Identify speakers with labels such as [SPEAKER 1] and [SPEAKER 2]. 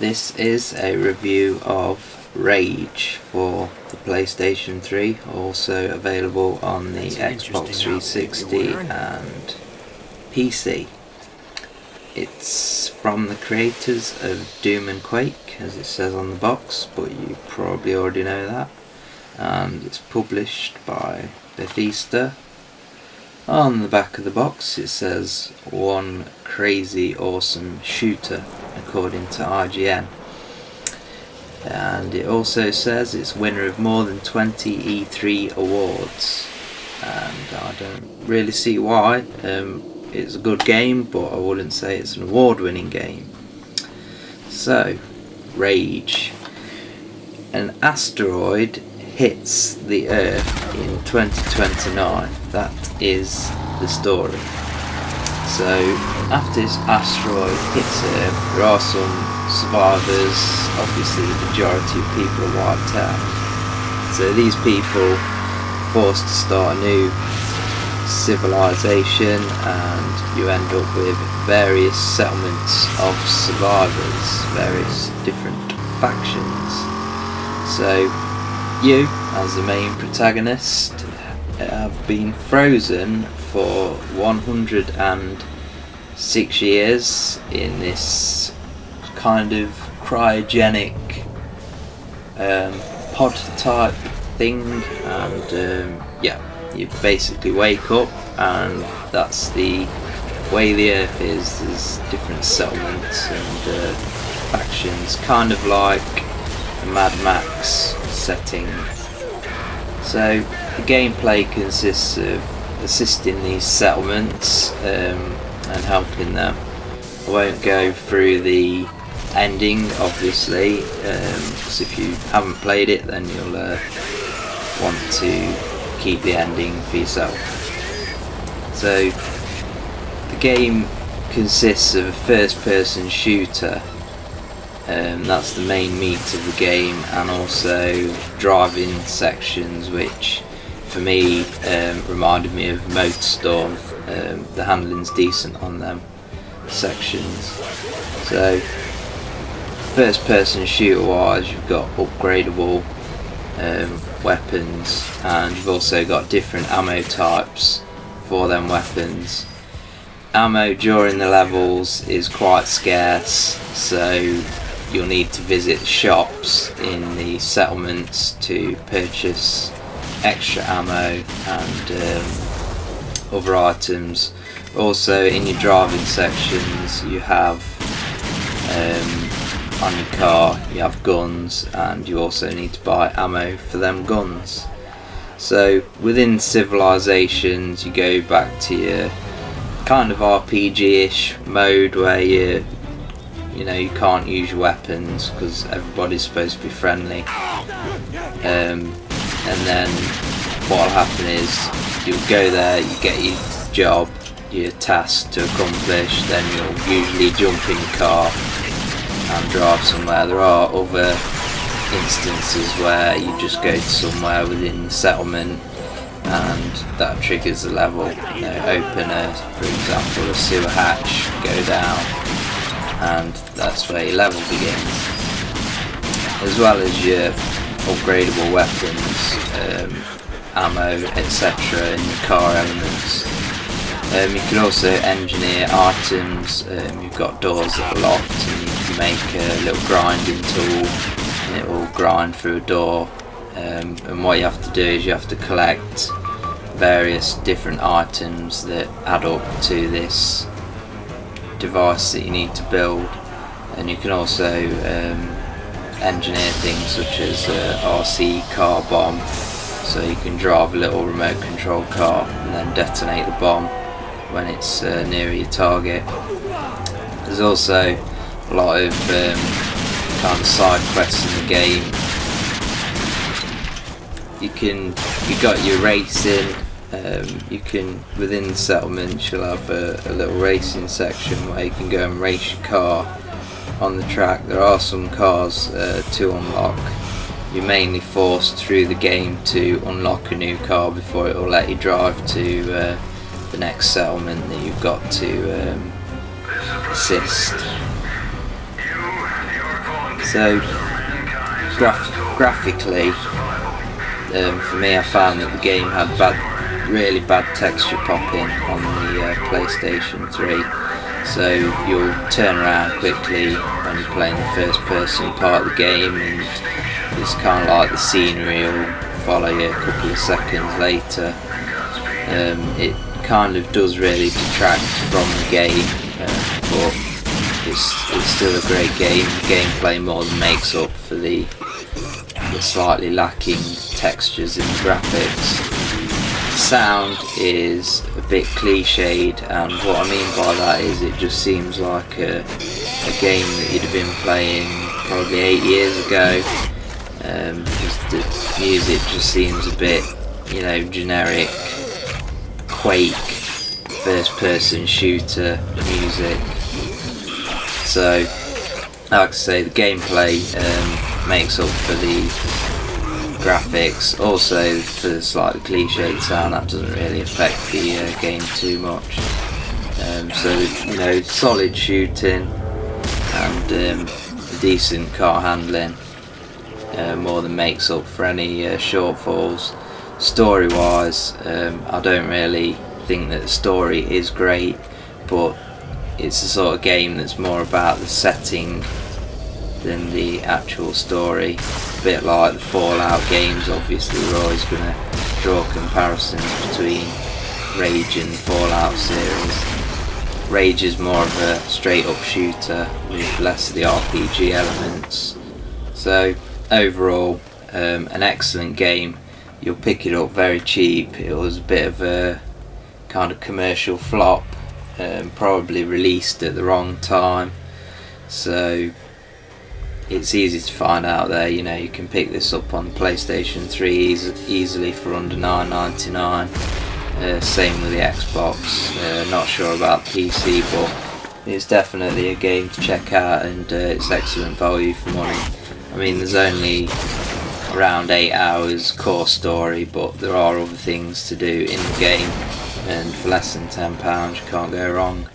[SPEAKER 1] This is a review of Rage for the PlayStation 3, also available on the Xbox 360 and PC. It's from the creators of Doom and Quake, as it says on the box, but you probably already know that. And it's published by Bethesda. On the back of the box it says "One crazy awesome shooter" according to IGN, and it also says it's winner of more than 20 E3 awards, and I don't really see why. It's a good game, but I wouldn't say it's an award-winning game. So, Rage. An asteroid hits the Earth in 2029. That is the story. So after this asteroid hits Earth, there are some survivors. Obviously the majority of people are wiped out. So these people are forced to start a new civilization, and you end up with various settlements of survivors, various different factions. So you, as the main protagonist, have been frozen for 106 years in this kind of cryogenic pod type thing, and yeah, you basically wake up and that's the way the Earth is. There's different settlements and factions, kind of like a Mad Max setting. So the gameplay consists of assisting these settlements and helping them. I won't go through the ending obviously, because if you haven't played it then you'll want to keep the ending for yourself. So the game consists of a first person shooter. That's the main meat of the game, and also driving sections, which for me reminded me of MotorStorm. The handling's decent on them sections. So first person shooter wise, you've got upgradable weapons, and you've also got different ammo types for them weapons. Ammo during the levels is quite scarce, so you'll need to visit shops in the settlements to purchase extra ammo and other items. Also in your driving sections you have on your car you have guns, and you also need to buy ammo for them guns. So within civilizations you go back to your kind of RPG-ish mode where you know, you can't use your weapons because everybody's supposed to be friendly, and then what'll happen is you'll go there, you get your job, your task to accomplish, then you'll usually jump in your car and drive somewhere. There are other instances where you just go to somewhere within the settlement and that triggers the level. You know, open for example, a sewer hatch, go down, and that's where your level begins, as well as your upgradable weapons, ammo, etc. in the car elements. You can also engineer items. You've got doors that are locked and you can make a little grinding tool and it will grind through a door, and what you have to do is you have to collect various different items that add up to this device that you need to build. And you can also engineer things such as RC car bomb, so you can drive a little remote control car and then detonate the bomb when it's near your target. There's also a lot of kind of side quests in the game. You got your racing. You can, within the settlements you'll have a little racing section where you can go and race your car on the track. There are some cars to unlock. You're mainly forced through the game to unlock a new car before it will let you drive to the next settlement that you've got to assist.
[SPEAKER 2] You're
[SPEAKER 1] So graphically, for me, I found that the game had really bad texture popping on the PlayStation 3. So you'll turn around quickly when you're playing the first person part of the game, and it's kind of like the scenery will follow you a couple of seconds later. It kind of does really detract from the game, but it's still a great game. The gameplay more than makes up for the slightly lacking textures in the graphics. The sound is a bit cliched, and what I mean by that is it just seems like a game that you'd have been playing probably 8 years ago, because the music just seems a bit, you know, generic Quake first person shooter music. So like I say, the gameplay makes up for the graphics. Also for the slightly cliched sound, that doesn't really affect the game too much. So you know, solid shooting and decent car handling more than makes up for any shortfalls. Story wise, I don't really think that the story is great, but it's the sort of game that's more about the setting than the actual story. A bit like the Fallout games, obviously we're always going to draw comparisons between Rage and the Fallout series. Rage is more of a straight up shooter with less of the RPG elements. So overall, an excellent game. You'll pick it up very cheap. It was a bit of a kind of commercial flop, probably released at the wrong time, so it's easy to find out there. You know, you can pick this up on PlayStation 3 easily for under $9.99. Same with the Xbox. Not sure about PC, but it's definitely a game to check out, and it's excellent value for money. I mean, there's only around 8 hours core story, but there are other things to do in the game, and for less than £10 you can't go wrong.